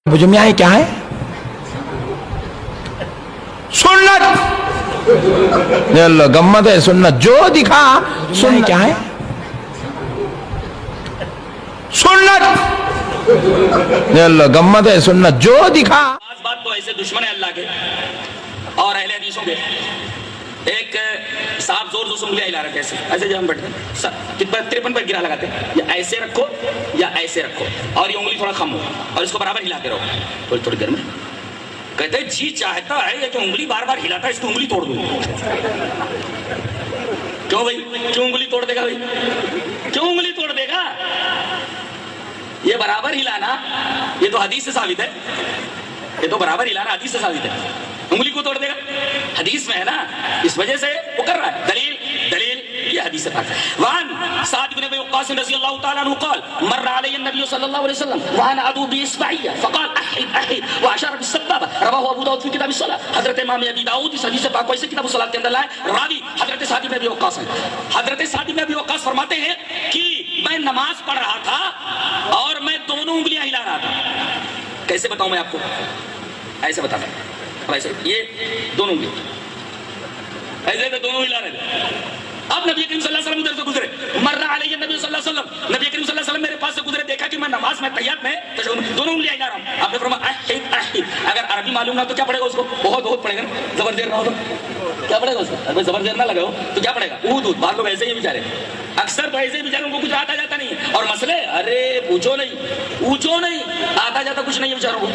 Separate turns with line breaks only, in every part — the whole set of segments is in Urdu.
بجمیاں کیا ہے؟ سنت. اللہ گمت ہے سنت جو دکھا سنت کیا ہے؟ سنت. اللہ گمت ہے سنت جو دکھا.
بات تو ایسے دشمن ہے اللہ کے اور اہل حدیثوں کے. ایک صاحب زور سے انگلیاں ہلا رہے تھے ایسے جب ہم بیٹھتے ہیں 53 پر گرا لگاتے ہیں یا ایسے رکھو یا ایسے رکھو اور یہ انگلی تھوڑا کم ہو اور اس کو برابر ہلاتے رہو تھوڑی دیر میں. کہتے ہیں جی چاہتا ہے یہ جو انگلی بار بار ہلاتا ہے اس کو انگلی توڑ دو. کیوں بھائی کیوں انگلی توڑ دے گا بھائی کیوں انگلی توڑ دے گا؟ یہ برابر ہلانا یہ تو حدیث سے ثابت ہے. یہ تو برابر ہلانا حدیث سے ثابت ہے. انگلی کو توڑ دے گا حدیث میں ہے نا اس وجہ سے وہ کر رہا ہے. دلیل یہ حدیث سے پاک ہے. وعن سعد بن ابی وقاص رضی اللہ تعالی عنہ قال مر علی النبی صلی اللہ علیہ وسلم وانا ادعو باصبعی فقال احد احد واشار بالسبابہ. رواه ابو داؤد فی کتاب الصلاۃ. حضرت امام ابی داؤد اس حدیث پاک کو اسے کتاب الصلاۃ کے اندر لائے. راوی حضرت سعد بن ابی وقاص ہیں. حضرت سعد بن ابی وقاص فرماتے ہیں کہ میں نماز پڑھ رہا تھا اور میں دونوں انگلیاں ہلا رہا تھا. کیسے بتاؤں میں آپ کو؟ ایسے بتاتا ہوں ایسے یہ دونوں انگلی ایسے دونوں ہلا رہے تھے. اب نبی کریم صلی اللہ علیہ وسلم ادھر سے گزرے. مر علیہ نبی صلی اللہ علیہ وسلم نبی کریم صلی اللہ علیہ وسلم میرے پاس سے گزرے. دیکھا کہ میں نماز میں تحیات میں دونوں انگلیاں ہلا رہا ہوں. آپ نے فرمایا احد احد. اگر عربی معلوم نہ تو کیا پڑے گا اس کو؟ بہت پڑے گا. زبر زیر نہ ہو تو کیا پڑے گا اس کو؟ اگر زبر زیر نہ لگے ہو تو کیا پڑے گا؟ اود. بعض لوگ ایسے ہی بیچارے اکثر تو ایسے ہی بیچارے ان کو کچھ آتا جاتا نہیں اور مسئلے ارے پوچھو نہیں آتا جاتا کچھ نہیں ہے بیچاروں کو.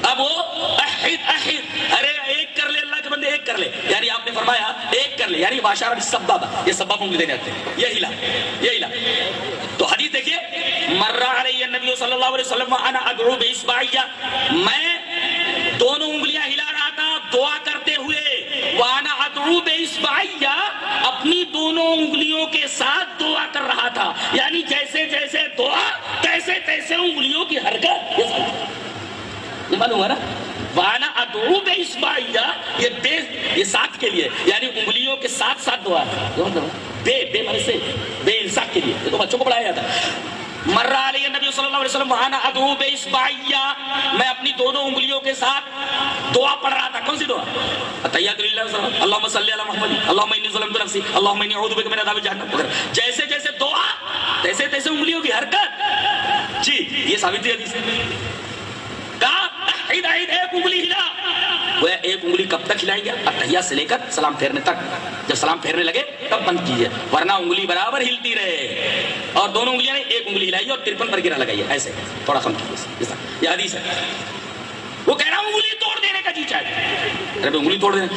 اب وہ احد احد ارے ایک کر لے اللہ کے بندے ایک کر لے یعنی آپ نے فرمایا ایک کر لے یعنی واشار بالسبابہ. یہ سبابہ انگلی دینے آتے ہیں یہ ہلا. تو حدیث دیکھیے مر علی النبی صلی اللہ علیہ وسلم وانا ادعو باصبعی. میں دونوں انگلیاں ہلا رہا تھا دعا کرتے ہوئے. وانا ادعو باصبعی اپنی دونوں انگلیوں کے ساتھ دعا کر رہا تھا یعنی جیسے جیسے دعا تیسے تیسے انگلیوں کی حرکت. یہ معلوم ہے نا وانا ادعو باصبعی یہ ساتھ کے لیے یعنی انگلیوں کے ساتھ ساتھ دعا بے معنی سے بے انصاف کے لیے. یہ تو بچوں کو پڑھایا جاتا ہے. مر علی النبی صلی اللہ علیہ وسلم وانا ادعو باصبعی میں اپنی دونوں انگلیوں کے ساتھ دعا پڑھ رہا تھا. کون سی دعا؟ التحیات للہ اللہم صلی علی محمد اللہم انی ظلمت نفسی اللہم انی اعوذ بک من عذاب جہنم. جیسے جیسے دعا تیسے تیسے انگلیوں کی حرکت. جی یہ ثابت ہے حدیث سے. ایک انگلی ہلا. وہ ایک انگلی کب تک ہلائیں گے؟ التحیات سے لے کر سلام پھیرنے تک. جب سلام پھیرنے لگے تب بند کیجئے ورنہ انگلی برابر ہلتی رہے. اور دونوں انگلیاں نے ایک انگلی ہلائیے اور 53 پر گرا لگائیے ایسے تھوڑا کم کیجئے. یہ حدیث ہے. وہ کہہ رہا ہوں انگلی توڑ دینے کا جی چاہے ارے انگلی توڑ دینے